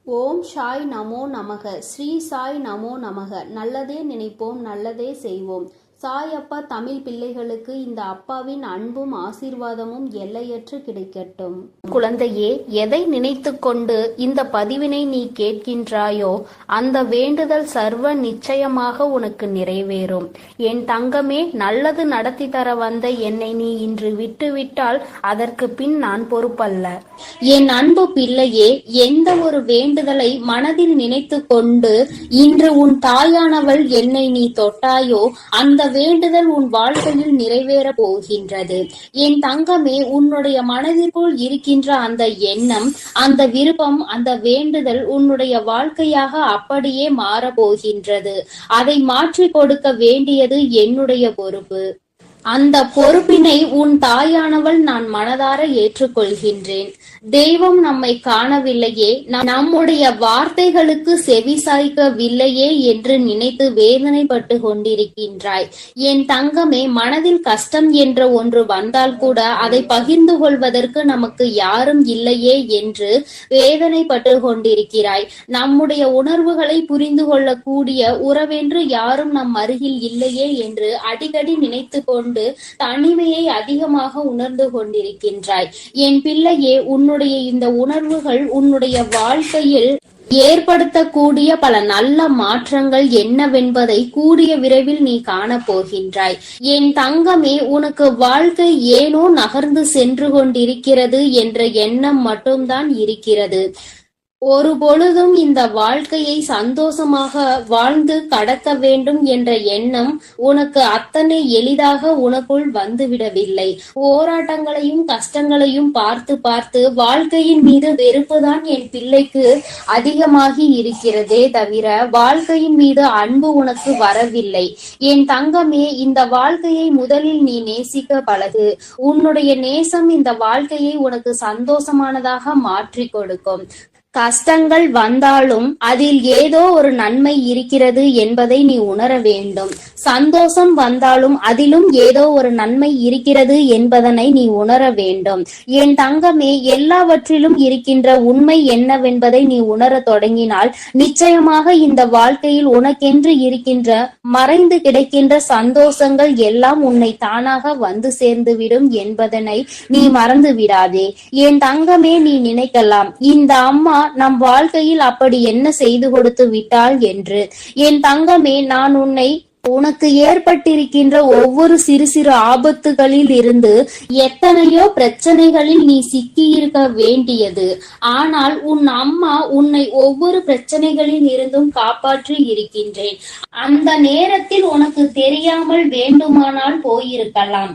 ஓம் சாய் நமோ நமக. ஸ்ரீ சாய் நமோ நமக. நல்லதே நினைப்போம், நல்லதே செய்வோம். சாய் அப்பா தமிழ் பிள்ளைகளுக்கு இந்த அப்பாவின் அன்பும் ஆசீர்வாதமும் எல்லையற்று கிடைக்கட்டும். குழந்தையே, எதை நினைத்து கொண்டு இந்த பதிவினை நீ கேட்கின்றாயோ அந்த வேண்டுதல் சர்வ நிச்சயமாக உனக்கு நிறைவேறும். என் தங்கமே, நல்லது நடத்தி தர வந்த என்னை நீ இன்று விட்டுவிட்டால் அதற்கு பின் நான் பொறுப்பல்ல. என் அன்பு பிள்ளையே, எந்த ஒரு வேண்டுதலை மனதில் நினைத்து கொண்டு இன்று உன் தாயானவள் என்னை நீ தொட்டாயோ அந்த வேண்டுதல் உன் வாழ்க்கையில் நிறைவேற போகின்றது. என் தங்கமே, உன்னுடைய மனதிற்குள் இருக்கின்ற அந்த எண்ணம், அந்த விருப்பம், அந்த வேண்டுதல் உன்னுடைய வாழ்க்கையாக அப்படியே மாறப்போகின்றது. அதை மாற்றி கொடுக்க வேண்டியது என்னுடைய பொறுப்பு. அந்த பொறுப்பினை உன் தாயானவள் நான் மனதார ஏற்றுக்கொள்கின்றேன். தெய்வம் நம்மை காணவில்லையே, நம்முடைய வார்த்தைகளுக்கு செவி சாய்க்கவில்லையே என்று நினைத்து வேதனைப்பட்டு கொண்டிருக்கின்றாய். என் தங்கமே, மனதில் கஷ்டம் என்ற ஒன்று வந்தால் கூட அதை பகிர்ந்து கொள்வதற்கு நமக்கு யாரும் இல்லையே என்று வேதனைப்பட்டு கொண்டிருக்கிறாய். நம்முடைய உணர்வுகளை புரிந்து கொள்ளக்கூடிய உறவென்று யாரும் நம் அருகில் இல்லையே என்று அடிக்கடி நினைத்து கொண்டு தனிமையை அதிகமாக உணர்ந்து கொண்டிருக்கின்றாய். என் பிள்ளையே, உன்னுடைய இந்த உணர்வுகள் உன்னுடைய வாழ்க்கையில் ஏற்படுத்தக்கூடிய பல நல்ல மாற்றங்கள் என்னவென்பதை கூடிய விரைவில் நீ காணப்போகின்றாய். என் தங்கமே, உனக்கு வாழ்க்கை ஏனோ நகர்ந்து சென்று கொண்டிருக்கிறது என்ற எண்ணம் மட்டும்தான் இருக்கிறது. ஒரு பொழுதும் இந்த வாழ்க்கையை சந்தோஷமாக வாழ்ந்து கடக்க வேண்டும் என்ற எண்ணம் உனக்கு அத்தனை எளிதாக உனக்குள் வந்துவிடவில்லை. போராட்டங்களையும் கஷ்டங்களையும் பார்த்து பார்த்து வாழ்க்கையின் மீது வெறுப்புதான் என் பிள்ளைக்கு அதிகமாகி இருக்கிறதே தவிர வாழ்க்கையின் மீது அன்பு உனக்கு வரவில்லை. என் தங்கமே, இந்த வாழ்க்கையை முதலில் நீ நேசிக்க பழகு. உன்னுடைய நேசம் இந்த வாழ்க்கையை உனக்கு சந்தோஷமானதாக மாற்றி கொடுக்கும். கஷ்டங்கள் வந்தாலும் அதில் ஏதோ ஒரு நன்மை இருக்கிறது என்பதை நீ உணர வேண்டும். சந்தோஷம் வந்தாலும் அதிலும் ஏதோ ஒரு நன்மை இருக்கிறது என்பதனை நீ உணர வேண்டும். என் தங்கமே, எல்லாவற்றிலும் இருக்கின்ற உண்மை என்னவென்பதை நீ உணர தொடங்கினால் நிச்சயமாக இந்த வாழ்க்கையில் உனக்கென்று இருக்கின்ற மறைந்து கிடைக்கின்ற சந்தோஷங்கள் எல்லாம் உன்னை தானாக வந்து சேர்ந்துவிடும் என்பதனை நீ மறந்து விடாதே. என் தங்கமே, நீ நினைக்கலாம், இந்த அம்மா நம் வாழ்க்கையில் அப்படி என்ன செய்து கொடுத்து விட்டாள் என்று. என் தங்கமே, நான் உனக்கு ஏற்பட்டிருக்கின்ற ஒவ்வொரு சிறு சிறு ஆபத்துகளில் இருந்து எத்தனையோ பிரச்சனைகளில் நீ சிக்கியிருக்க வேண்டியது. ஆனால் உன் அம்மா உன்னை ஒவ்வொரு பிரச்சனைகளில் இருந்தும் காப்பாற்றி இருக்கின்றேன். அந்த நேரத்தில் உனக்கு தெரியாமல் வேண்டுமானால் போயிருக்கலாம்.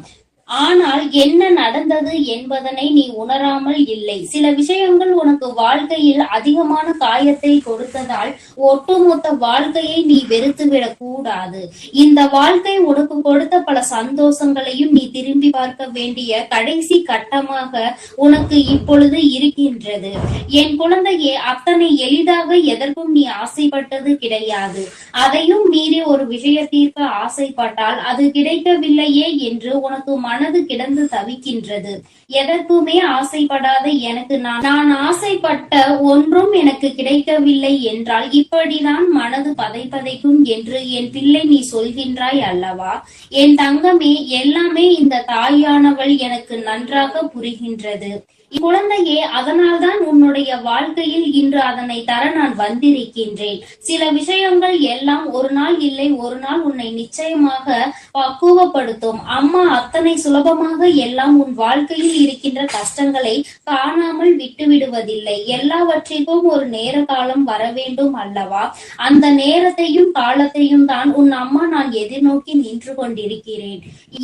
ஆனால் என்ன நடந்தது என்பதனை நீ உணராமல் இல்லை. சில விஷயங்கள் உனக்கு வாழ்க்கையில் அதிகமான காயத்தை கொடுத்ததால் ஒட்டுமொத்த வாழ்க்கையை நீ வெறுத்துவிடக் கூடாது. இந்த வாழ்க்கை உனக்கு கொடுத்த பல சந்தோஷங்களையும் நீ திரும்பி பார்க்க வேண்டிய கடைசி கட்டமாக உனக்கு இப்பொழுது இருக்கின்றது. என் குழந்தையே, அத்தனை எளிதாக எதற்கும் நீ ஆசைப்பட்டது கிடையாது. அதையும் மீறி ஒரு விஷயத்திற்கு ஆசைப்பட்டால் அது கிடைக்கவில்லையே என்று உனக்கு மனது கிடந்து தவிக்கின்றது. எதற்குமே ஆசைப்படாத எனக்கு நான் ஆசைப்பட்ட ஒன்றும் எனக்கு கிடைக்கவில்லை என்றால் இப்படிதான் மனது பதைப்பதைக்கும் என்று என் பிள்ளை நீ சொல்கின்றாய் அல்லவா? என் தங்கமே, எல்லாமே இந்த தாயானவள் எனக்கு நன்றாக புரிகின்றது. குழந்தையே, அதனால்தான் உன்னுடைய வாழ்க்கையில் இன்று அதனை தர நான் வந்திருக்கின்றேன். சில விஷயங்கள் எல்லாம் ஒரு நாள் இல்லை ஒரு நாள் உன்னை நிச்சயமாக பக்குவப்படுத்தும். அம்மா அத்தனை சுலபமாக எல்லாம் உன் வாழ்க்கையில் இருக்கின்ற கஷ்டங்களை காணாமல் விட்டு விடுவதில்லை. எல்லாவற்றிற்கும் ஒரு நேர காலம் வர வேண்டும் அல்லவா? அந்த நேரத்தையும் காலத்தையும் தான் உன் அம்மா நான் எதிர்நோக்கி நின்று கொண்டிருக்கிறேன்.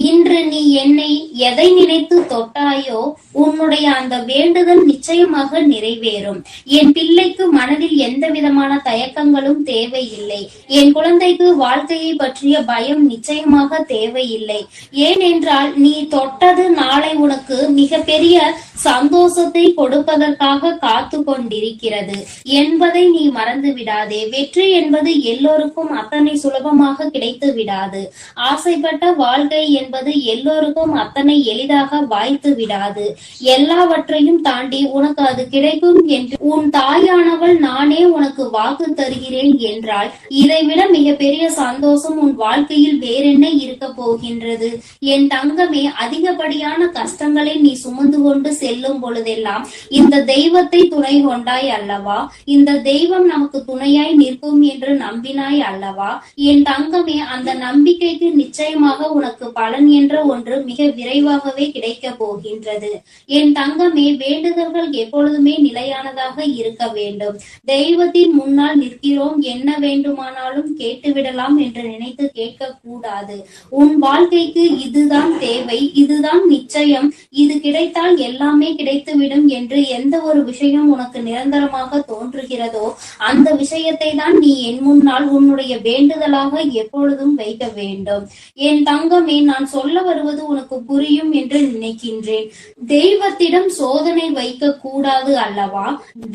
இன்று நீ என்னை எதை நினைத்து தொட்டாயோ உன்னுடைய அந்த வேண்டுதல் நிச்சயமாக நிறைவேறும். என் பிள்ளைக்கு மனதில் எந்த விதமான தயக்கங்களும் தேவையில்லை. என் குழந்தைக்கு வாழ்க்கையை பற்றிய பயம் நிச்சயமாக தேவையில்லை. ஏனென்றால் நீ தொட்டது நாளை உனக்கு மிகப்பெரிய சந்தோஷத்தை கொடுப்பதற்காக காத்து கொண்டிருக்கிறது என்பதை நீ மறந்து விடாதே. வெற்றி என்பது எல்லோருக்கும் அத்தனை சுலபமாக கிடைத்து விடாது. ஆசைப்பட்ட வாழ்க்கை என்பது எல்லோருக்கும் அத்தனை எளிதாக வாய்த்து விடாது. எல்லாவற்றையும் எல்லாவற்றையும் தாண்டி உனக்கு அது கிடைக்கும் என்று உன் தாயானவள் நானே உனக்கு வாக்கு தருகிறேன் என்றால் இதைவிட மிகப்பெரிய சந்தோஷம் உன் வாழ்க்கையில் வேறென்ன இருக்க போகின்றது? என் தங்கமே, அதிகப்படியான கஷ்டங்களை நீ சுமந்து கொண்டு செல்லும் பொழுதெல்லாம் இந்த தெய்வத்தை துணை கொண்டாய் அல்லவா? இந்த தெய்வம் நமக்கு துணையாய் நிற்கும் என்று நம்பினாய் அல்லவா? என் தங்கமே, அந்த நம்பிக்கைக்கு நிச்சயமாக உனக்கு பலன் என்ற ஒன்று மிக விரைவாகவே கிடைக்க போகின்றது. என் தங்கமே, வேண்டுதல்கள் எப்பொழுதுமே நிலையானதாக இருக்க வேண்டும். தெய்வத்தின் முன்னால் நிற்கிறோம், என்ன வேண்டுமானாலும் கேட்டுவிடலாம் என்று நினைத்து கேட்க கூடாது. உன் வாழ்க்கைக்கு இதுதான் தேவை, இதுதான் நிச்சயம், இது கிடைத்தால் எல்லாமே கிடைத்துவிடும் என்று எந்த ஒரு விஷயம் உனக்கு நிரந்தரமாக தோன்றுகிறதோ அந்த விஷயத்தை தான் நீ என் முன்னால் உன்னுடைய வேண்டுதலாக எப்பொழுதும் வைக்க வேண்டும். என் தங்கமே, நான் சொல்ல வருவது உனக்கு புரியும் என்று நினைக்கின்றேன். தெய்வத்திடம் சோதனை வைக்க கூடாது அல்லவா?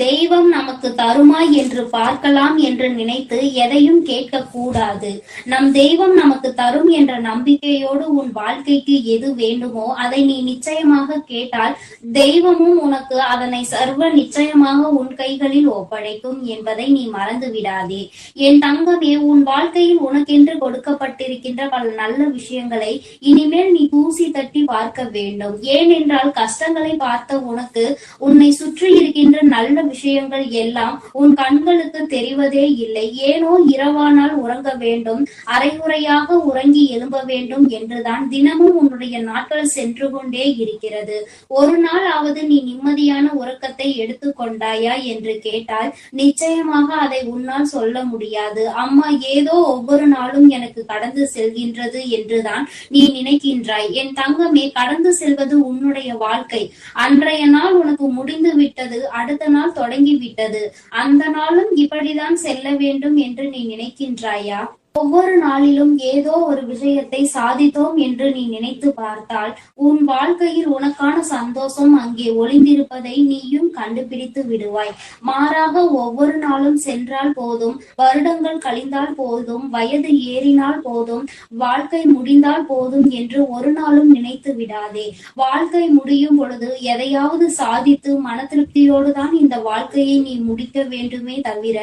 தெய்வம் நமக்கு தருமா என்று பார்க்கலாம் என்று நினைத்து எதையும் கேட்க கூடாது. நம் தெய்வம் நமக்கு தரும் என்ற நம்பிக்கையோடு உன் வாழ்க்கைக்கு எது வேண்டுமோ அதை நீ நிச்சயமாக கேட்டால் தெய்வமும் உனக்கு அதனை சர்வ நிச்சயமாக உன் கைகளில் ஒப்படைக்கும் என்பதை நீ மறந்து விடாதே. என் தங்கமே, உன் வாழ்க்கையில் உனக்கென்று கொடுக்கப்பட்டிருக்கின்ற பல நல்ல விஷயங்களை இனிமேல் நீ தூசி தட்டி பார்க்க வேண்டும். ஏனென்றால் கஷ்டங்களை பார்த்த உனக்கு உன்னை சுற்றி இருக்கின்ற நல்ல விஷயங்கள் எல்லாம் உன் கண்களுக்கு தெரிவதே இல்லை. ஏனோ இரவானால் உறங்க வேண்டும், அரைகுறையாக உறங்கி எழும்ப வேண்டும் என்றுதான் தினமும் உன்னுடைய நாட்கள் சென்று கொண்டே இருக்கிறது. ஒரு நாளாவது நீ நிம்மதியான உறக்கத்தை எடுத்துக்கொண்டாயா என்று கேட்டால் நிச்சயமாக அதை உன்னால் சொல்ல முடியாது. அம்மா, ஏதோ ஒவ்வொரு நாளும் எனக்கு கடந்து செல்கின்றது என்றுதான் நீ நினைக்கின்றாய். என் தங்கமே, கடந்து செல்வது உன்னுடைய வாழ்க்கை. அன்றைய நாள் உனக்கு முடிந்து விட்டது, அடுத்த நாள் தொடங்கி விட்டது. அந்த நாளும் இப்படிதான் செல்ல வேண்டும் என்று நீ நினைக்கின்றாயா? ஒவ்வொரு நாளிலும் ஏதோ ஒரு விஷயத்தை சாதித்தோம் என்று நீ நினைத்து பார்த்தால் உன் வாழ்க்கையில் உனக்கான சந்தோஷம் அங்கே ஒளிந்திருப்பதை நீயும் கண்டுபிடித்து விடுவாய். மாறாக ஒவ்வொரு நாளும் சென்றால் போதும், வருடங்கள் கழிந்தால் போதும், வயது ஏறினால் போதும், வாழ்க்கை முடிந்தால் போதும் என்று ஒரு நாளும் நினைத்து விடாதே. வாழ்க்கை முடியும் பொழுது எதையாவது சாதித்து மன திருப்தியோடு தான் இந்த வாழ்க்கையை நீ முடிக்க வேண்டுமே தவிர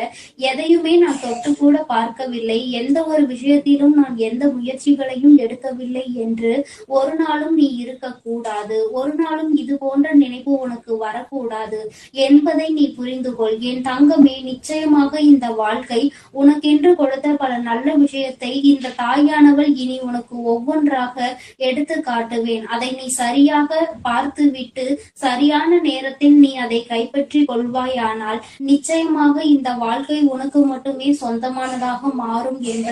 எதையுமே நான் தொட்டு கூட பார்க்கவில்லை, எந்த ஒரு விஷயத்திலும் நான் எந்த முயற்சிகளையும் எடுக்கவில்லை என்று ஒரு நாளும் நீ இருக்கக்கூடாது. ஒரு நாளும் இது போன்ற நினைப்பு உனக்கு வரக்கூடாது என்பதை நீ புரிந்து கொள். என் தங்கமே, நிச்சயமாக இந்த வாழ்க்கை உனக்கென்று கொடுத்த பல நல்ல விஷயத்தை இந்த தாயானவள் இனி உனக்கு ஒவ்வொன்றாக எடுத்து காட்டுவேன். அதை நீ சரியாக பார்த்து விட்டு சரியான நேரத்தில் நீ அதை கைப்பற்றி கொள்வாயானால் நிச்சயமாக இந்த வாழ்க்கை உனக்கு மட்டுமே சொந்தமானதாக மாறும் என்பதில்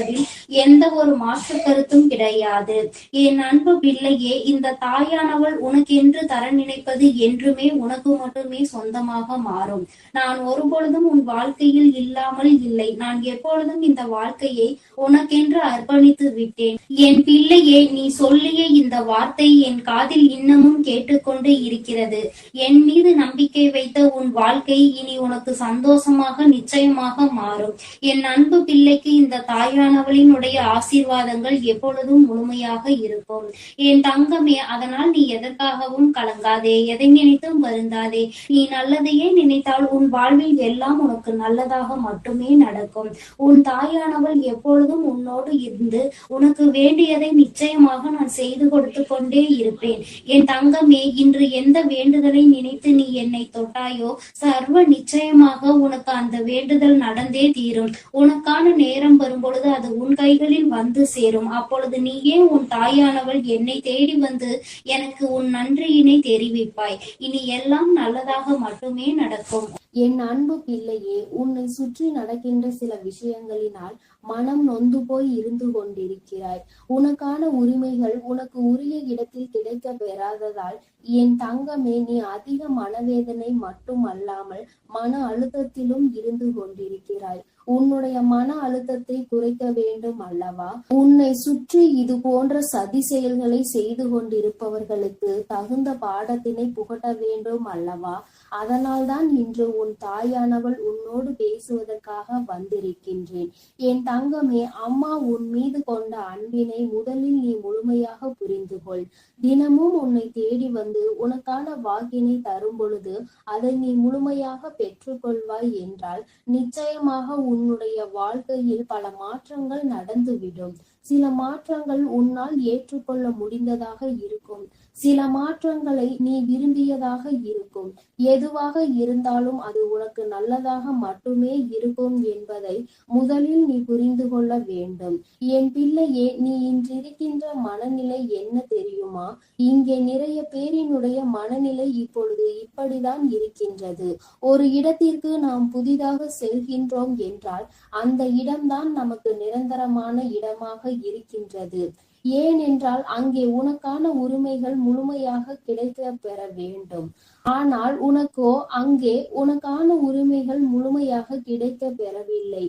எந்த ஒரு மாற்று கருத்தும் கிடையாது. என் அன்பு பிள்ளையே, இந்த தாயானவள் உனக்கென்று தர நினைப்பது என்றுமே உனக்கு மட்டுமே சொந்தமாக மாறும். நான் ஒருபொழுதும் உன் வாழ்க்கையில் இல்லாமல் இல்லை. நான் எப்பொழுதும் இந்த வாழ்க்கையை உனக்கென்று அர்ப்பணித்து விட்டேன். என் பிள்ளையே, நீ சொல்லிய இந்த வார்த்தை என் காதில் இன்னமும் கேட்டுக்கொண்டு இருக்கிறது. என் மீது நம்பிக்கை வைத்த உன் வாழ்க்கை இனி உனக்கு சந்தோஷமாக நிச்சயமாக மாறும். என் அன்பு பிள்ளைக்கு இந்த தாயானவளினுடைய ஆசீர்வாதங்கள் எப்பொழுதும் முழுமையாக இருக்கும். என் தங்கமே, அதனால் நீ எதற்காகவும் கலங்காதே, எதை நினைத்தும் வருந்தாதே. நீ நல்லதையே நினைத்தால் உன் வாழ்வில் எல்லாம் உனக்கு நல்லதாக மட்டுமே நடக்கும். உன் தாயானவள் எப்பொழுதும் உன்னோடு இருந்து உனக்கு வேண்டியதை நிச்சயமாக நான் செய்து கொடுத்து கொண்டே இருப்பேன். என் தங்கமே, இன்று எந்த வேண்டுதலை நினைத்து நீ என்னை தொட்டாயோ சர்வ நிச்சயமாக உனக்கு அந்த வேண்டுதல் நடந்தே தீரும். உனக்கான நேரம் வரும்பொழுது அது உன் கைகளில் வந்து சேரும். அப்பொழுது நீயே உன் தாயானவள் என்னை தேடி வந்து எனக்கு உன் நன்றியினை தெரிவிப்பாய். இனி எல்லாம் நல்லதாக மட்டுமே நடக்கும். என் அன்பு பிள்ளையே, உன்னை சுற்றி நடக்கின்ற சில விஷயங்களினால் மனம் நொந்து போய் இருந்து கொண்டிருக்கிறாய். உனக்கான உரிமைகள் உனக்கு உரிய இடத்தில் கிடைக்க பெறாததால் என் தங்கமே, நீ அதிக மனவேதனை மட்டும் அல்லாமல் மன அழுத்தத்திலும் இருந்து கொண்டிருக்கிறாய். உன்னுடைய மன அழுத்தத்தை குறைக்க வேண்டும் அல்லவா? உன்னை சுற்றி இது போன்ற சதி செயல்களை செய்து கொண்டிருப்பவர்களுக்கு தகுந்த பாடத்தினை புகட்ட வேண்டும் அல்லவா? அதனால்தான் இன்று உன் தாயானவள் உன்னோடு பேசுவதற்காக வந்திருக்கின்றேன். என் தங்கமே, அம்மா உன் மீது கொண்ட அன்பினை முதலில் நீ முழுமையாக புரிந்து கொள். தினமும் உன்னை தேடி வந்து உனக்கான வாக்கினை தரும் பொழுது அதை நீ முழுமையாக பெற்றுக்கொள்வாய் என்றால் நிச்சயமாக உன்னுடைய வாழ்க்கையில் பல மாற்றங்கள் நடந்துவிடும். சில மாற்றங்கள் உன்னால் ஏற்றுக்கொள்ள முடிந்ததாக இருக்கும். சில மாற்றங்களை நீ விரும்பியதாக இருக்கும். எதுவாக இருந்தாலும் அது உனக்கு நல்லதாக மட்டுமே இருக்கும் என்பதை முதலில் நீ புரிந்து கொள்ள வேண்டும். என் பிள்ளையே, நீ இன்றிருக்கின்ற மனநிலை என்ன தெரியுமா? இங்கே நிறைய பேரினுடைய மனநிலை இப்பொழுது இப்படிதான் இருக்கின்றது. ஒரு இடத்திற்கு நாம் புதிதாக செல்கின்றோம் என்றால் அந்த இடம்தான் நமக்கு நிரந்தரமான இடமாக இருக்கின்றது. ஏனென்றால் அங்கே உனக்கான உரிமைகள் முழுமையாக கிடைக்க பெற வேண்டும். ஆனால் உனக்கோ அங்கே உனக்கான உரிமைகள் முழுமையாக கிடைக்க பெறவில்லை.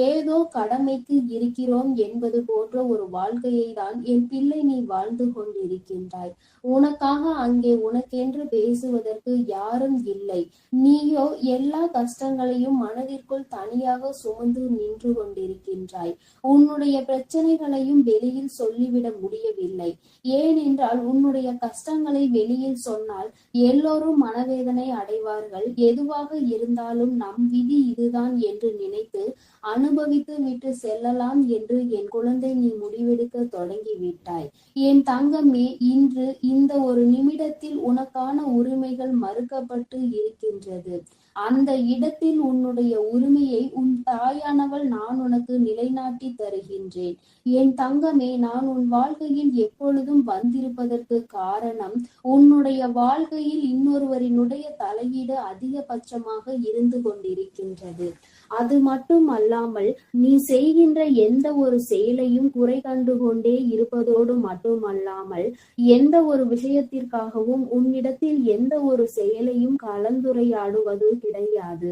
ஏதோ கடமைக்கு இருக்கிறோம் என்பது போன்ற ஒரு வாழ்க்கையை தான் என் பிள்ளை நீ வாழ்ந்து கொண்டிருக்கின்றாய். உனக்காக அங்கே உனக்கென்று பேசுவதற்கு யாரும் இல்லை. நீயோ எல்லா கஷ்டங்களையும் மனதிற்குள் தனியாக சுமந்து நின்று கொண்டிருக்கின்றாய். உன்னுடைய பிரச்சனைகளையும் வெளியில் சொல்லிவிட முடியவில்லை. ஏனென்றால் உன்னுடைய கஷ்டங்களை வெளியில் சொன்னால் எல்லோரும் மனவேதனை அடைவார்கள். எதுவாக இருந்தாலும் நம் விதி இதுதான் என்று நினைத்து அனுபவித்து விட்டு செல்லலாம் என்று என் குழந்தை நீ முடிவெடுக்க தொடங்கிவிட்டாய். என் தங்கமே, இன்று இந்த ஒரு நிமிடத்தில் உனக்கான உரிமைகள் மறுக்கப்பட்டு இருக்கின்றது. அந்த இடத்தில் உன்னுடைய உரிமையை உன் தாயானவள் நான் உனக்கு நிலைநாட்டி தருகின்றேன். என் தங்கமே, நான் உன் வாழ்க்கையில் எப்பொழுதும் வந்திருப்பதற்கு காரணம் உன்னுடைய வாழ்க்கையில் இன்னொருவரினுடைய தலையீடு அதிகபட்சமாக இருந்து கொண்டிருக்கின்றது. அது மட்டும் அல்லாமல் நீ செய்கின்ற எந்த ஒரு செயலையும் குறை கண்டு கொண்டே இருப்பதோடு மட்டுமல்லாமல் எந்த ஒரு விஷயத்திற்காகவும் உன்னிடத்தில் எந்த ஒரு செயலையும் கலந்துரையாடுவது கிடையாது.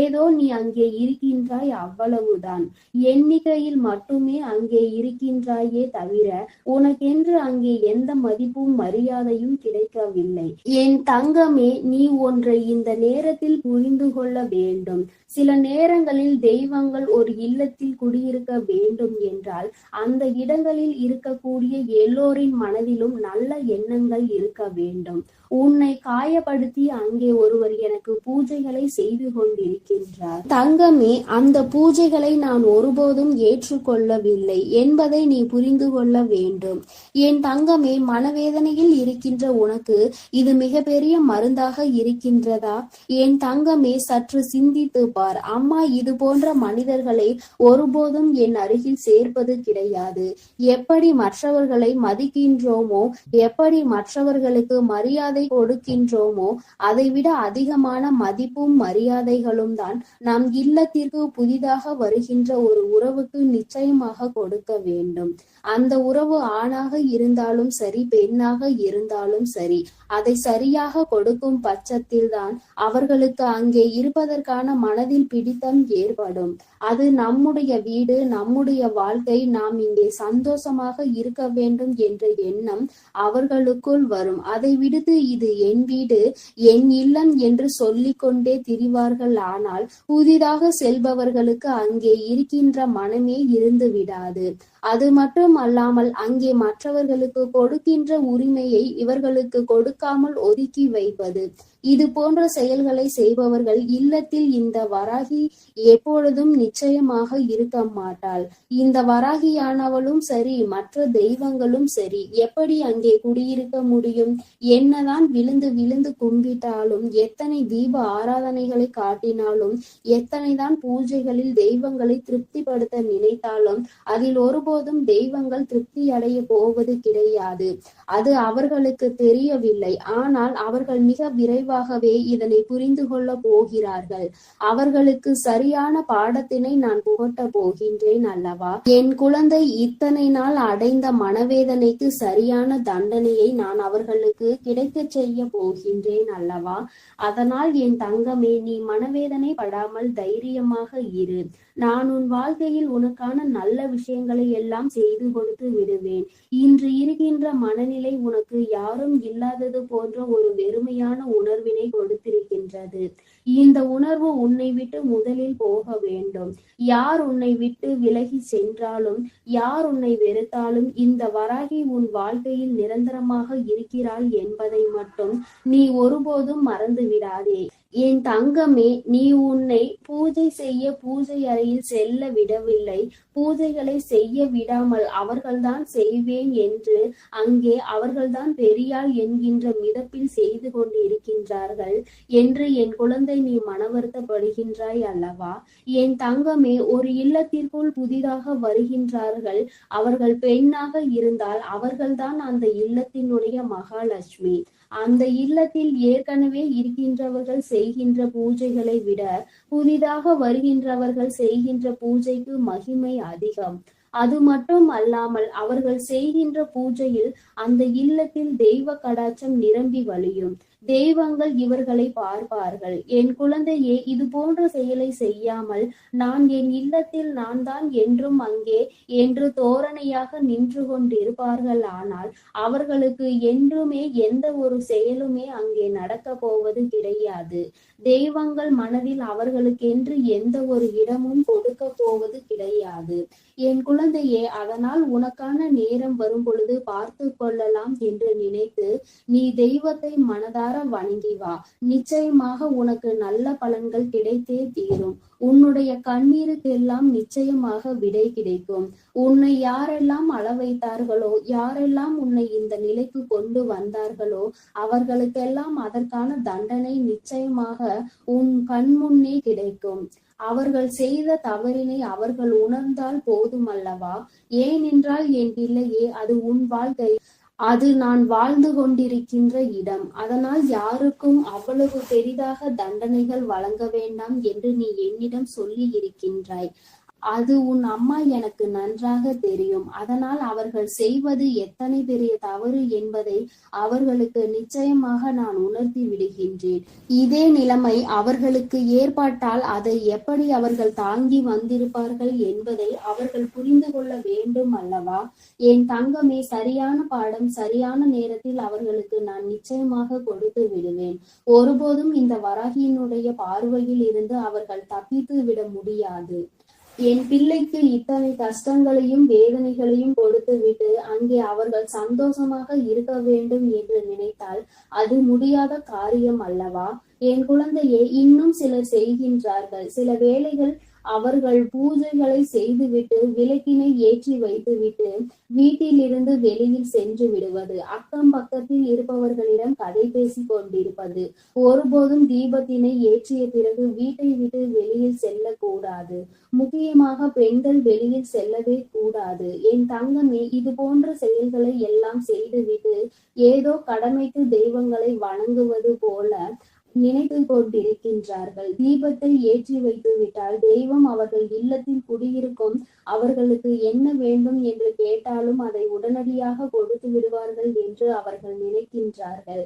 ஏதோ நீ அங்கே இருக்கின்றாய், அவ்வளவுதான். எண்ணிக்கையில் மட்டுமே அங்கே இருக்கின்றாயே தவிர உனக்கென்று அங்கே எந்த மதிப்பும் மரியாதையும் கிடைக்கவில்லை. என் தங்கமே, நீ ஒன்றை இந்த நேரத்தில் புரிந்து கொள்ள வேண்டும். சில நேரங்களில் தெய்வங்கள் ஒரு இல்லத்தில் குடியிருக்க வேண்டும் என்றால் அந்த இடங்களில் இருக்கக்கூடிய எல்லோரின் மனதிலும் நல்ல எண்ணங்கள் இருக்க வேண்டும். உன்னை காயப்படுத்தி அங்கே ஒருவர் எனக்கு பூஜைகளை செய்து கொண்டிருக்கின்றார். தங்கமே, அந்த பூஜைகளை நான் ஒருபோதும் ஏற்றுக்கொள்ளவில்லை என்பதை நீ புரிந்து கொள்ள வேண்டும். என் தங்கமே, மனவேதனையில் இருக்கின்ற உனக்கு இது மிகப்பெரிய மருந்தாக இருக்கின்றதா? என் தங்கமே, சற்று சிந்தித்து பார். அம்மா இது போன்ற மனிதர்களை ஒருபோதும் என் அருகில் சேர்ப்பது கிடையாது. எப்படி மற்றவர்களை மதிக்கின்றோமோ, எப்படி மற்றவர்களுக்கு மரியாதை கொடுக்கின்றோமோ, அதைவிட அதிகமான மதிப்பும் மரியாதைகளும் தான் நம் இல்லத்திற்கு புதிதாக வருகின்ற ஒரு உறவுக்கு நிச்சயமாக கொடுக்க வேண்டும். அந்த உறவு ஆணாக இருந்தாலும் சரி, பெண்ணாக இருந்தாலும் சரி, அதை சரியாக கொடுக்கும் பட்சத்தில் தான் அவர்களுக்கு அங்கே இருப்பதற்கான மனதில் பிடித்தம் ஏற்படும். அது நம்முடைய வீடு, நம்முடைய வாழ்க்கை, நாம் இங்கே சந்தோஷமாக இருக்க வேண்டும் என்ற எண்ணம் அவர்களுக்குள் வரும். அதை விடுத்து இது என் வீடு, என் இல்லம் என்று சொல்லிக் கொண்டே திரிவார்கள். ஆனால் புதிதாக செல்பவர்களுக்கு அங்கே இருக்கின்ற மனமே இருந்து விடாது. அது மட்டும் அல்லாமல் அங்கே மற்றவர்களுக்கு கொடுக்கின்ற உரிமையை இவர்களுக்கு கொடுக்காமல் ஒதுக்கி வைப்பது, இது போன்ற செயல்களை செய்பவர்கள் இல்லத்தில் இந்த வராகி எப்பொழுதும் நிச்சயமாக இருக்க மாட்டாள். இந்த வராகியானவளும் சரி, மற்ற தெய்வங்களும் சரி, எப்படி அங்கே குடியிருக்க முடியும்? என்னதான் விழுந்து விழுந்து கும்பிட்டாலும், எத்தனை தீப ஆராதனைகளை காட்டினாலும், எத்தனைதான் பூஜைகளில் தெய்வங்களை திருப்திப்படுத்த நினைத்தாலும் அதில் ஒருபோதும் தெய்வங்கள் திருப்தி அடைய போவது கிடையாது. அது அவர்களுக்கு தெரியவில்லை. ஆனால் அவர்கள் மிக விரைவாகவே இதனை புரிந்து கொள்ள போகிறார்கள். அவர்களுக்கு சரியான பாடத்தினை நான் புகட்ட போகின்றேன் அல்லவா? என் குழந்தை, இத்தனை நாள் அடைந்த மனவேதனைக்கு சரியான தண்டனையை நான் அவர்களுக்கு கிடைக்க செய்ய போகின்றேன் அல்லவா? அதனால் என் தங்கமே, நீ மனவேதனை படாமல் தைரியமாக இரு. நான் உன் வாழ்க்கையில் உனக்கான நல்ல விஷயங்களை எல்லாம் செய்து கொடுத்து விடுவேன். இன்று இருக்கின்ற மனநிலை உனக்கு யாரும் இல்லாதது போன்ற ஒரு வெறுமையான உணர்வு உணர்வினை கொடுத்திருக்கின்றது. இந்த உணர்வு உன்னை விட்டு முதலில் போக வேண்டும். யார் உன்னை விட்டு விலகி சென்றாலும், யார் உன்னை வெறுத்தாலும், இந்த வராகி உன் வாழ்க்கையில் நிரந்தரமாக இருக்கிறாள் என்பதை மட்டும் நீ ஒருபோதும் மறந்து விடாதே. என் தங்கமே, நீ உன்னை பூஜை செய்ய பூஜை அறையில் செல்ல விடவில்லை. பூஜைகளை செய்ய விடாமல் அவர்கள்தான் செய்வேன் என்று அங்கே அவர்கள்தான் பெரியாள் என்கின்ற மிதப்பில் செய்து கொண்டு இருக்கின்றார்கள் என்று என் குழந்தை நீ மனவருத்தப்படுகின்றாய் அல்லவா? என் தங்கமே, ஒரு இல்லத்திற்குள் புதிதாக வருகின்றார்கள். அவர்கள் பெண்ணாக இருந்தால் அவர்கள்தான் அந்த இல்லத்தினுடைய மகாலட்சுமி. அந்த இல்லத்தில் ஏற்கனவே இருக்கின்றவர்கள் செய்கின்ற பூஜைகளை விட புதிதாக வருகின்றவர்கள் செய்கின்ற பூஜைக்கு மகிமை அதிகம். அது மட்டும் அல்லாமல் அவர்கள் செய்கின்ற பூஜையில் அந்த இல்லத்தில் தெய்வ கடாட்சம் நிரம்பி வழியும். தெய்வங்கள் இவர்களை பார்ப்பார்கள். என் குழந்தையே, இது போன்ற செயலை செய்யாமல் நான் என் இல்லத்தில் நான் தான் என்றும் அங்கே என்று தோரணையாக நின்று கொண்டிருப்பார்கள். ஆனால் அவர்களுக்கு என்றுமே எந்த ஒரு செயலுமே அங்கே நடக்க போவது கிடையாது. தெய்வங்கள் மனதில் அவர்களுக்கென்று எந்த ஒரு இடமும் கொடுக்க போவது கிடையாது. என் குழந்தையே, அதனால் உனக்கான நேரம் வரும் பொழுது பார்த்து கொள்ளலாம் என்று நினைத்து நீ தெய்வத்தை மனதார வணங்கி வா. நிச்சயமாக உனக்கு நல்ல பலன்கள் கிடைத்தே தீரும். உன்னுடைய கண்ணீருக்கெல்லாம் நிச்சயமாக விடை கிடைக்கும். உன்னை யாரெல்லாம் அள வைத்தார்களோ, யாரெல்லாம் உன்னை இந்த நிலைக்கு கொண்டு வந்தார்களோ, அவர்களுக்கெல்லாம் அதற்கான தண்டனை நிச்சயமாக உன் கண்முன்னே கிடைக்கும். அவர்கள் செய்த தவறினை அவர்கள் உணர்ந்தால் போதுமல்லவா? ஏனென்றால் என் பிள்ளையே, அது உன் வாழ்க்கை, அது நான் வாழ்ந்து கொண்டிருக்கின்ற இடம். அதனால் யாருக்கும் அவ்வளவு பெரிதாக தண்டனைகள் வழங்க வேண்டாம் என்று நீ என்னிடம் சொல்லி இருக்கின்றாய். அது உன் அம்மா எனக்கு நன்றாக தெரியும். அதனால் அவர்கள் செய்வது எத்தனை பெரிய தவறு என்பதை அவர்களுக்கு நிச்சயமாக நான் உணர்த்தி விடுகின்றேன். இதே நிலைமை அவர்களுக்கு ஏற்பட்டால் அதை எப்படி அவர்கள் தாங்கி வந்திருப்பார்கள் என்பதை அவர்கள் புரிந்து கொள்ள வேண்டும் அல்லவா? என் தங்கமே, சரியான பாடம் சரியான நேரத்தில் அவர்களுக்கு நான் நிச்சயமாக கொடுத்து விடுவேன். ஒருபோதும் இந்த வராகியினுடைய பார்வையில் இருந்து அவர்கள் தப்பித்து விட முடியாது. என் பிள்ளைக்கு இத்தனை கஷ்டங்களையும் வேதனைகளையும் கொடுத்து விட்டு அங்கே அவர்கள் சந்தோஷமாக இருக்க வேண்டும் என்று நினைத்தால் அது முடியாத காரியம் அல்லவா? என் குழந்தையே, இன்னும் சிலர் செய்கின்றார்கள். சில வேளைகள் அவர்கள் பூஜைகளை செய்துவிட்டு விளக்கினை ஏற்றி வைத்துவிட்டு வீட்டிலிருந்து வெளியில் சென்று விடுவது, அக்கம் பக்கத்தில் இருப்பவர்களிடம் கதை பேசி கொண்டிருப்பது. ஒருபோதும் தீபத்தினை ஏற்றிய பிறகு வீட்டை விட்டு வெளியில் செல்லக்கூடாது. முக்கியமாக பெண்கள் வெளியில் செல்லவே கூடாது. என் தங்கமே, இது போன்ற செயல்களை எல்லாம் செய்துவிட்டு ஏதோ கடமைக்கு தெய்வங்களை வணங்குவது போல நினைத்து கொண்டிருக்கின்றார்கள். தீபத்தை ஏற்றி வைத்து விட்டால் தெய்வம் அவர்கள் இல்லத்தில் குடியிருக்கும். அவர்களுக்கு என்ன வேண்டும் என்று கேட்டாலும் அதை உடனடியாக கொடுத்து விடுவார்கள் என்று அவர்கள் நினைக்கின்றார்கள்.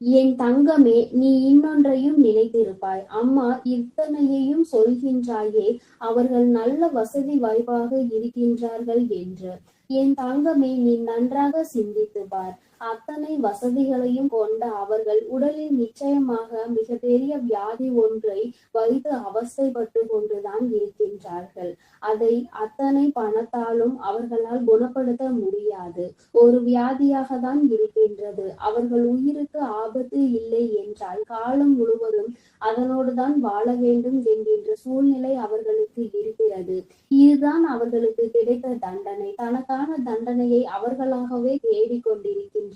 என் தங்கமே, நீ இன்னொன்றையும் நினைத்திருப்பாய். அம்மா இத்தனையையும் சொல்கின்றாயே, அவர்கள் நல்ல வசதி வாய்ப்பாக இருக்கின்றார்கள் என்று. என் தங்கமே, நீ நன்றாக சிந்தித்து பார். அத்தனை வசதிகளையும் கொண்ட அவர்கள் உடலில் நிச்சயமாக மிகப்பெரிய வியாதி ஒன்றை வைத்து அவஸ்தைப்பட்டு கொண்டுதான் இருக்கின்றார்கள். அதை அத்தனை பணத்தாலும் அவர்களால் குணப்படுத்த முடியாது. ஒரு வியாதியாக தான் இருக்கின்றது. அவர்கள் உயிருக்கு ஆபத்து இல்லை என்றால் காலம் முழுவதும் அதனோடு தான் வாழ வேண்டும் என்கின்ற சூழ்நிலை அவர்களுக்கு இருக்கிறது. இதுதான் அவர்களுக்கு கிடைத்த தண்டனை. தனக்கான தண்டனையை அவர்களாகவே தேடிக்கொண்டிருக்கின்றார்கள்.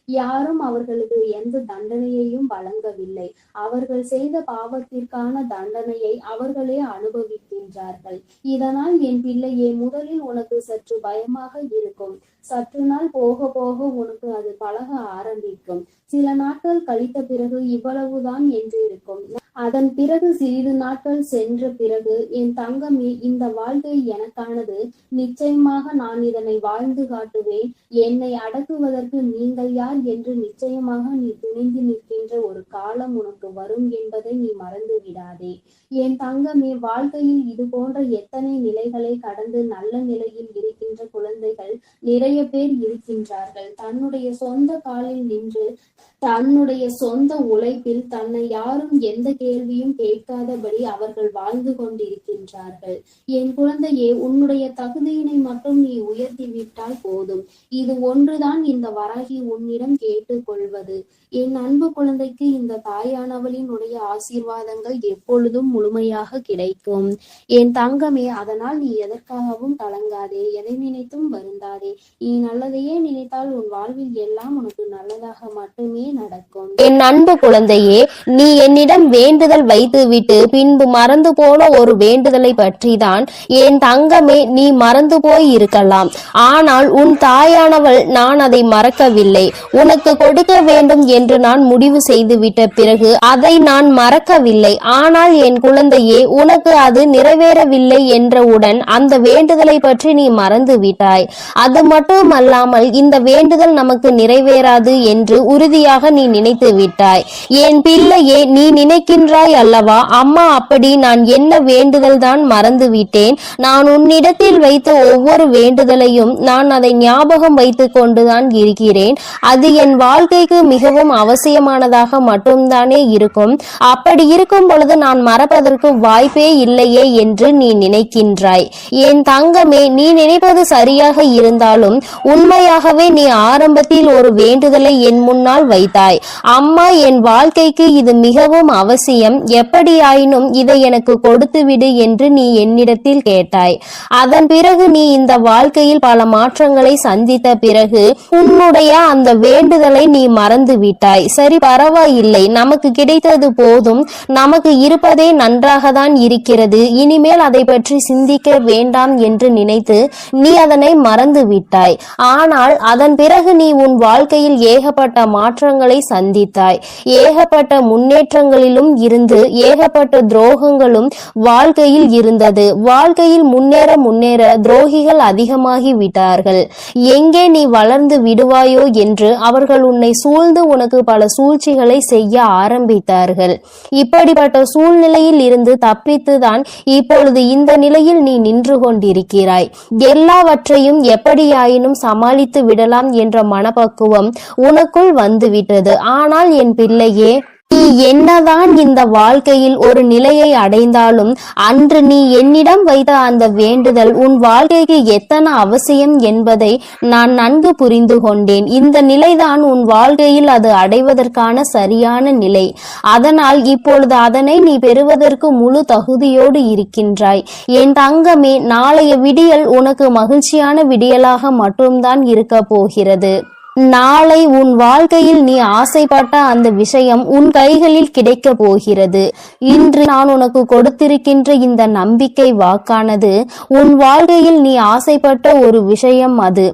யாரும் அவர்களுக்கு எந்த தண்டனையையும் வழங்கவில்லை. அவர்கள் செய்த பாவத்திற்கான தண்டனையை அவர்களே அனுபவிக்கின்றார்கள். இதனால் என் பிள்ளையே, முதலில் உனக்கு சற்று பயமாக இருக்கும். சற்று நாள் போக போக உனக்கு அது பழக ஆரம்பிக்கும். சில நாட்கள் கழித்த பிறகு இவ்வளவுதான் என்று இருக்கும். அதன் பிறகு சிறிது நாட்கள் சென்ற பிறகு, என் தங்கமே, இந்த வாழ்க்கை எனக்கானது. நிச்சயமாக நான் இதனை வாழ்ந்து காட்டுவேன். என்னை அடக்குவதற்கு நீங்கள் யார் என்று நிச்சயமாக நீ துணிந்து நிற்கின்ற ஒரு காலம் உனக்கு வரும் என்பதை நீ மறந்து விடாதே. என் தங்கமே, வாழ்க்கையில் இது போன்ற எத்தனை நிலைகளை கடந்து நல்ல நிலையில் இருக்கின்ற குழந்தைகள் நிறைய பேர் இருக்கின்றார்கள். தன்னுடைய சொந்த காலில் நின்று தன்னுடைய சொந்த உழைப்பில் தன்னை யாரும் எந்த கேள்வியும் கேட்காதபடி அவர்கள் வாழ்ந்து கொண்டிருக்கின்றார்கள். என் குழந்தையே, உன்னுடைய தகுதியினை மட்டும் நீ உயர்த்தி விட்டால் போதும். இது ஒன்றுதான் இந்த வராகி உன்னிடம் கேட்டுக்கொள்வது. என் அன்பு குழந்தைக்கு இந்த தாயானவளின் உடைய ஆசீர்வாதங்கள் எப்பொழுதும் முழுமையாக கிடைக்கும். என் தங்கமே, அதனால் நீ எதற்காகவும் கலங்காதே, எதை நினைத்தும் வருந்தாதே. நீ நல்லதையே நினைத்தால் உன் வாழ்வில் எல்லாம் உனக்கு நல்லதாக மட்டுமே நடக்கும். என் அன்பு குழந்தையே, நீ என்னிடம் வேண்டுதல் வைத்துவிட்டு பின்பு மறந்து போன ஒரு வேண்டுதலை பற்றிதான் என் தங்கமே நீ மறந்து போய் இருக்கலாம். ஆனால் உன் தாயானவள் நான் அதை மறக்கவில்லை. உனக்கு கொடுக்க வேண்டும் என்று நான் முடிவு செய்துவிட்ட பிறகு அதை நான் மறக்கவில்லை. ஆனால் என் குழந்தையே, உனக்கு அது நிறைவேறவில்லை என்றவுடன் அந்த வேண்டுதலை பற்றி நீ மறந்து விட்டாய். அது மட்டுமல்லாமல் இந்த வேண்டுதல் நமக்கு நிறைவேறாது என்று உறுதியாக நீ நினைத்து விட்டாய். என் பிள்ளையே, நீ நினைக்கின்றாய் அல்லவா, அம்மா அப்படி நான் என்ன வேண்டுதல் தான் மறந்து விட்டேன். நான் உன்னிடத்தில் வைத்த ஒவ்வொரு வேண்டுதலையும் நான் அதை ஞாபகம் வைத்துக் கொண்டுதான் இருக்கிறேன். அது என் வாழ்க்கைக்கு மிகவும் அவசியமானதாக மட்டும்தானே இருக்கும். அப்படி இருக்கும் பொழுது நான் மறப்பதற்கு வாய்ப்பே இல்லையே என்று நீ நினைக்கின்றாய். என் தங்கமே, நீ நினைப்பது சரியாக இருந்தாலும் உண்மையாகவே நீ ஆரம்பத்தில் ஒரு வேண்டுதலை என் முன்னால் வைத்தாய். அம்மா, என் வாழ்க்கைக்கு இது மிகவும் அவசியம், எப்படியாயினும் இதை எனக்கு கொடுத்து விடு என்று நீ என்னிடத்தில் கேட்டாய். அதன் பிறகு நீ இந்த வாழ்க்கையில் பல மாற்றங்களை சந்தித்த பிறகு உன்னுடைய அந்த வேண்டுதலை நீ மறந்து விட்டாய். சரி, பரவாயில்லை, நமக்கு கிடைத்தது போதும், நமக்கு இருப்பதே நன்றாக தான் இருக்கிறது, இனிமேல் அதை பற்றி சிந்திக்க வேண்டாம் என்று நினைத்து நீ அதனை மறந்து விட்டாய். ஆனால் அதன் பிறகு நீ உன் வாழ்க்கையில் ஏகப்பட்ட மாற்றங்களை சந்தித்தாய். ஏகப்பட்ட முன்னேற்றங்களிலும் இருந்து ஏகப்பட்ட துரோகங்களும் வாழ்க்கையில் இருந்தது. வாழ்க்கையில் முன்னேற முன்னேற துரோகிகள் அதிகமாகி விட்டார்கள். எங்கே நீ வளர்ந்து விடுவாயோ என்று அவர்கள் உன்னை சூழ்ந்து உனக்கு பல சூழ்ச்சிகளை செய்ய ஆரம்பித்தார்கள். இப்படிப்பட்ட சூழ்நிலையில் இருந்து தப்பித்துதான் இப்பொழுது இந்த நிலையில் நீ நின்று கொண்டிருக்கிறாய். எல்லாவற்றையும் எப்படியாயினும் சமாளித்து விடலாம் என்ற மனப்பக்குவம் உனக்குள் வந்துவிட்டது. ஆனால் என் பிள்ளையே, நீ என்னதான் இந்த வாழ்க்கையில் ஒரு நிலையை அடைந்தாலும் அன்று நீ என்னிடம் வைத்த அந்த வேண்டுதல் உன் வாழ்க்கைக்கு எத்தனை அவசியம் என்பதை நான் நன்கு புரிந்து கொண்டேன். இந்த நிலைதான் உன் வாழ்க்கையில் அது அடைவதற்கான சரியான நிலை. அதனால் இப்பொழுது அதனை நீ பெறுவதற்கு முழு தகுதியோடு இருக்கின்றாய். என் தங்கமே, நாளைய விடியல் உனக்கு மகிழ்ச்சியான விடியலாக மட்டும்தான் இருக்க போகிறது. நாளை உன் வாழ்க்கையில் நீ ஆசைப்பட்ட அந்த விஷயம் உன் கைகளில் கிடைக்க போகிறது. இன்று நான் உனக்கு கொடுத்திருக்கின்ற இந்த நம்பிக்கை வாக்கானது உன் வாழ்க்கையில் நீ ஆசைப்பட்ட ஒரு விஷயம். அது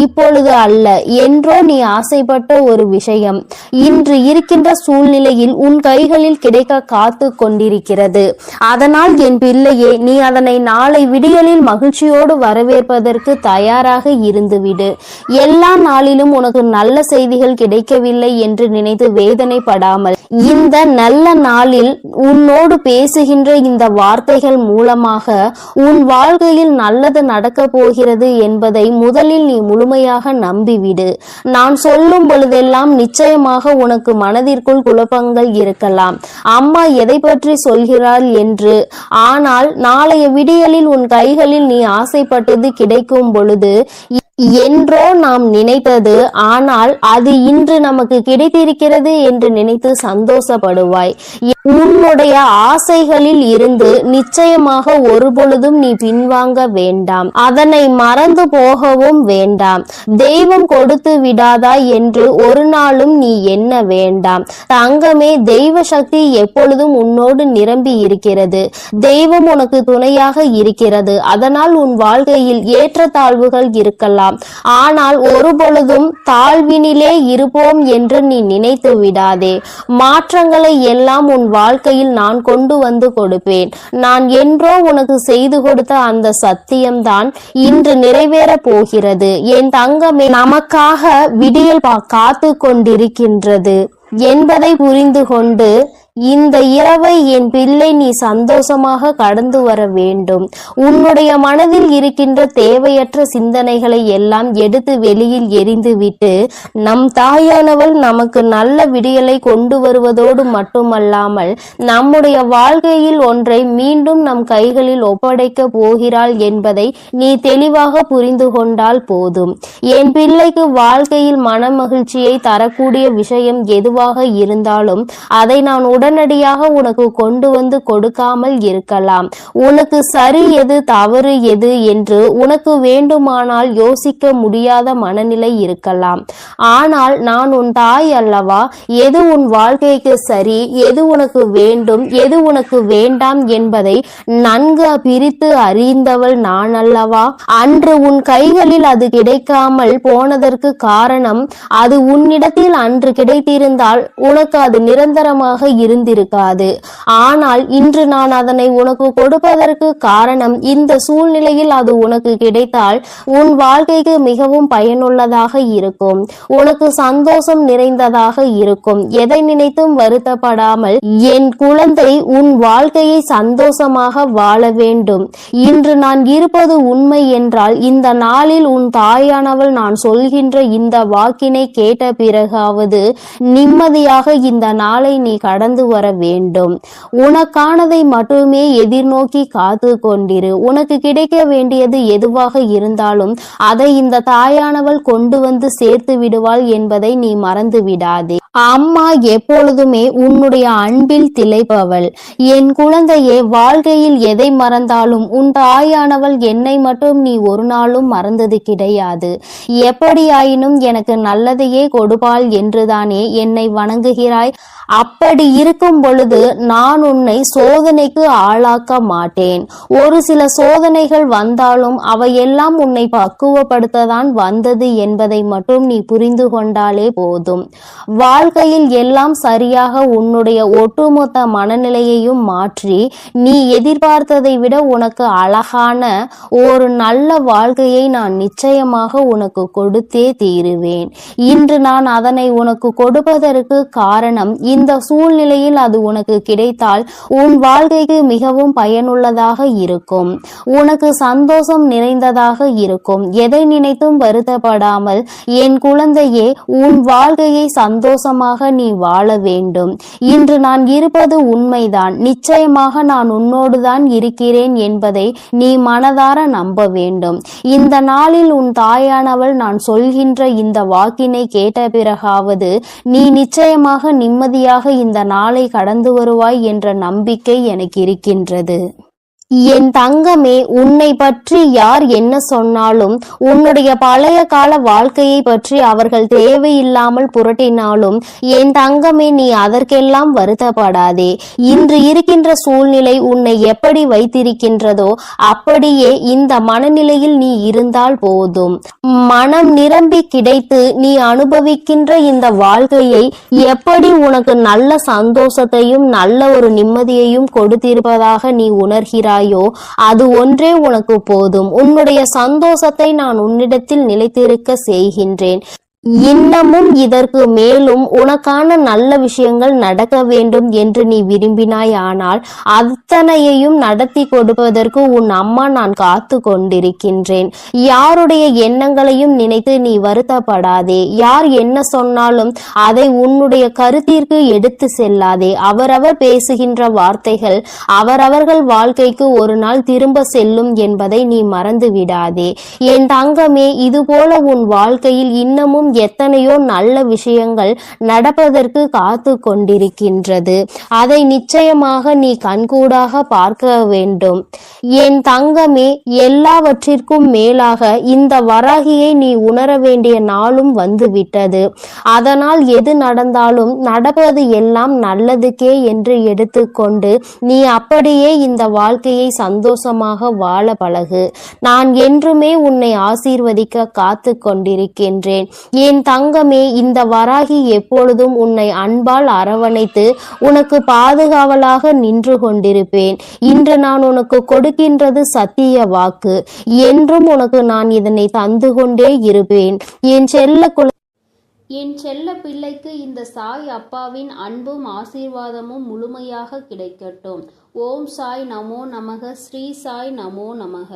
இப்பொழுது அல்ல, என்றோ நீ ஆசைப்பட்ட ஒரு விஷயம் இன்று இருக்கின்ற சூழ்நிலையில் உன் கைகளில் கிடைக்க காத்து கொண்டிருக்கிறது. அதனால் என் பிள்ளையே, நீ அதனை நாளை விடியலில் மகிழ்ச்சியோடு வரவேற்பதற்கு தயாராக இருந்துவிடு. எல்லா நாளிலும் உனக்கு நல்ல செய்திகள் கிடைக்கவில்லை என்று நினைத்து வேதனைப்படாமல் இந்த நல்ல நாளில் உன்னோடு பேசுகின்ற இந்த வார்த்தைகள் மூலமாக உன் வாழ்க்கையில் நல்லது நடக்க போகிறது என்பதை முதலில் நீ முழுமையாக நம்பிவிடு. நான் சொல்லும் பொழுதெல்லாம் நிச்சயமாக உனக்கு மனதிற்குள் குழப்பங்கள் இருக்கலாம், அம்மா எதை பற்றி சொல்கிறாள் என்று. ஆனால் நாளைய விடியலில் உன் கைகளில் நீ ஆசைப்பட்டது கிடைக்கும் பொழுது என்றோ நாம் நினைத்தது, ஆனால் அது இன்று நமக்கு கிடைத்திருக்கிறது என்று நினைத்து சந்தோஷப்படுவாய். உன்னுடைய ஆசைகளில் இருந்து நிச்சயமாக ஒரு பொழுதும் நீ பின்வாங்க வேண்டாம். அதனை மறந்து போகவும் வேண்டாம். தெய்வம் கொடுத்து விடாதா என்று ஒரு நாளும் நீ எண்ண வேண்டாம். தங்கமே, தெய்வ சக்தி எப்பொழுதும் உன்னோடு நிரம்பி இருக்கிறது. தெய்வம் உனக்கு துணையாக இருக்கிறது. அதனால் உன் வாழ்க்கையில் ஏற்றத்தாழ்வுகள் இருக்கலாம், ஆனால் ஒரு பொழுதும் தாழ்வினிலே இருப்போம் என்று நீ நினைத்து விடாதே. மாற்றங்களை எல்லாம் உன் வாழ்க்கையில் நான் கொண்டு வந்து கொடுப்பேன். நான் என்றோ உனக்கு செய்து கொடுத்த அந்த சத்தியம்தான் இன்று நிறைவேற போகிறது. என் தங்கமே, நமக்காக விடியல் காத்து கொண்டிருக்கின்றது என்பதை புரிந்து கொண்டு இந்த இரவை என் பிள்ளை நீ சந்தோஷமாக கடந்து வர வேண்டும். உன்னுடைய மனதில் இருக்கின்ற தேவையற்ற சிந்தனைகளை எல்லாம் எடுத்து வெளியில் எறிந்துவிட்டு நம் தாயானவள் நமக்கு நல்ல விடியலை கொண்டு வருவதோடு மட்டுமல்லாமல் நம்முடைய வாழ்க்கையில் ஒன்றை மீண்டும் நம் கைகளில் ஒப்படைக்க போகிறாள் என்பதை நீ தெளிவாக புரிந்து கொண்டால் போதும். என் பிள்ளைக்கு வாழ்க்கையில் மன மகிழ்ச்சியை தரக்கூடிய விஷயம் எதுவாக இருந்தாலும் அதை நான் உடனடியாக உனக்கு கொண்டு வந்து கொடுக்காமல் இருக்கலாம். உனக்கு சரி எது தவறு எது என்று உனக்கு வேண்டுமானால் யோசிக்க முடியாத மனநிலை இருக்கலாம். ஆனால் நான் உன் தாய் அல்லவா? எது உன் வாழ்க்கைக்கு சரி, எது உனக்கு வேண்டும், எது உனக்கு வேண்டாம் என்பதை நன்கு பிரித்து அறிந்தவள் நான் அல்லவா? அன்று உன் கைகளில் அது கிடைக்காமல் போனதற்கு காரணம், அது உன்னிடத்தில் அன்று கிடைத்திருந்தால் உனக்கு அது நிரந்தரமாக இருந்திருக்காது. ஆனால் இன்று நான் அதனை உனக்கு கொடுப்பதற்கு காரணம், இந்த சூழ்நிலையில் அது உனக்கு கிடைத்தால் உன் வாழ்க்கைக்கு மிகவும் பயனுள்ளதாக இருக்கும், உனக்கு சந்தோஷம் நிறைந்ததாக இருக்கும். எதை நினைத்தும் வருத்தப்படாமல் என் குழந்தை உன் வாழ்க்கையை சந்தோஷமாக வாழ வேண்டும். இன்று நான் இருப்பது உண்மை என்றால் இந்த நாளில் உன் தாயானவள் நான் சொல்கின்ற இந்த வாக்கினை கேட்ட பிறகாவது நிம்மதியாக இந்த நாளை நீ கடந்து வர வேண்டும். உனக்கானதை மட்டுமே எதிர்நோக்கி காத்து கொண்டிரு. உனக்கு கிடைக்க வேண்டியது எதுவாக இருந்தாலும் அதை இந்த தாயானவள் கொண்டு வந்து சேர்த்து விடுவாள் என்பதை நீ மறந்து விடாதே. அம்மா எப்பொழுதுமே உன்னுடைய அன்பில் திளைப்பவள். என் குழந்தையே, வாழ்க்கையில் எதை மறந்தாலும் உன் தாயானவள் என்னை மட்டும் நீ ஒரு நாளும் மறந்தது கிடையாது. எப்படியாயினும் எனக்கு நல்லதையே கொடுப்பாள் என்றுதானே என்னை வணங்குகிறாய். அப்படி இருக்கும் பொழுது நான் உன்னை சோதனைக்கு ஆளாக்க மாட்டேன். ஒரு சில சோதனைகள் வந்தாலும் அவையெல்லாம் உன்னை பக்குவப்படுத்ததான் வந்தது என்பதை மட்டும் நீ புரிந்து கொண்டாலே போதும். வாழ்க்கையில் எல்லாம் சரியாக உன்னுடைய ஒட்டுமொத்த மனநிலையையும் மாற்றி நீ எதிர்பார்த்ததை விட உனக்கு அழகான ஒரு நல்ல வாழ்க்கையை நான் நிச்சயமாக உனக்கு கொடுத்தே தீருவேன். இன்று நான் அதனை உனக்கு கொடுப்பதற்கு காரணம், இந்த சூழ்நிலையில் அது உனக்கு கிடைத்தால் உன் வாழ்க்கைக்கு மிகவும் பயனுள்ளதாக இருக்கும், உனக்கு சந்தோஷம் நிறைந்ததாக இருக்கும். எதை நினைத்தும் வருத்தப்படாமல் என் குழந்தையே உன் வாழ்க்கையை சந்தோஷமாக நீ வாழ வேண்டும். இன்று நான் இருப்பது உண்மைதான். நிச்சயமாக நான் உன்னோடுதான் இருக்கிறேன் என்பதை நீ மனதார நம்ப வேண்டும். இந்த நாளில் உன் தாயானவள் நான் சொல்கின்ற இந்த வாக்கினை கேட்ட பிறகாவது நீ நிச்சயமாக நிம்மதியாக இந்த நாளை கடந்து வருவாய் என்ற நம்பிக்கை எனக்கு இருக்கின்றது. என் தங்கமே, உன்னை பற்றி யார் என்ன சொன்னாலும், உன்னுடைய பழைய கால வாழ்க்கையை பற்றி அவர்கள் தேவையில்லாமல் புரட்டினாலும் என் தங்கமே, நீ அதற்கெல்லாம் வருத்தப்படாதே. இன்று இருக்கின்ற சூழ்நிலை உன்னை எப்படி வைத்திருக்கின்றதோ அப்படியே இந்த மனநிலையில் நீ இருந்தால் போதும். மனம் நிரம்பி கிடைத்து நீ அனுபவிக்கின்ற இந்த வாழ்க்கையை எப்படி உனக்கு நல்ல சந்தோஷத்தையும் நல்ல ஒரு நிம்மதியையும் கொடுத்திருப்பதாக நீ உணர்கிறாய், அது ஒன்றே உனக்கு போதும். உன்னுடைய சந்தோஷத்தை நான் உன்னிடத்தில் நிலைத்திருக்க செய்கின்றேன். இன்னமும் இதற்கு மேலும் உனக்கான நல்ல விஷயங்கள் நடக்க வேண்டும் என்று நீ விரும்பினாய். ஆனால் அத்தனையையும் நடத்தி கொடுப்பதற்கு உன் அம்மா நான் காத்து கொண்டிருக்கின்றேன். யாருடைய எண்ணங்களையும் நினைத்து நீ வருத்தப்படாதே. யார் என்ன சொன்னாலும் அதை உன்னுடைய கருத்திற்கு எடுத்து செல்லாதே. அவரவர் பேசுகின்ற வார்த்தைகள் அவரவர்கள் வாழ்க்கைக்கு ஒரு நாள் திரும்ப செல்லும் என்பதை நீ மறந்து விடாதே. என் தங்கமே, இதுபோல உன் வாழ்க்கையில் இன்னமும் எத்தனையோ நல்ல விஷயங்கள் நடப்பதற்கு காத்து கொண்டிருக்கின்றது. அதை நிச்சயமாக நீ கண்கூடாக பார்க்க வேண்டும். என் தங்கமே, எல்லாவற்றிற்கும் மேலாக இந்த வராகியை நீ உணர வேண்டிய நாளும் வந்துவிட்டது. அதனால் எது நடந்தாலும் நடப்பது எல்லாம் நல்லதுக்கே என்று எடுத்துக்கொண்டு நீ அப்படியே இந்த வாழ்க்கையை சந்தோஷமாக வாழ பழகு. நான் என்றுமே உன்னை ஆசீர்வதிக்க காத்து கொண்டிருக்கின்றேன். என் தங்கமே, இந்த வராகி எப்பொழுதும் உன்னை அன்பால் அரவணைத்து உனக்கு பாதுகாவலாக நின்று கொண்டிருப்பேன். இன்று நான் உனக்கு கொடுக்கின்றது சத்திய வாக்கு. என்றும் உனக்கு நான் இதனை தந்து கொண்டே இருப்பேன். என் செல்ல என் செல்ல பிள்ளைக்கு இந்த சாய் அப்பாவின் அன்பும் ஆசீர்வாதமும் முழுமையாக கிடைக்கட்டும். ஓம் சாய் நமோ நமக. ஸ்ரீ சாய் நமோ நமக.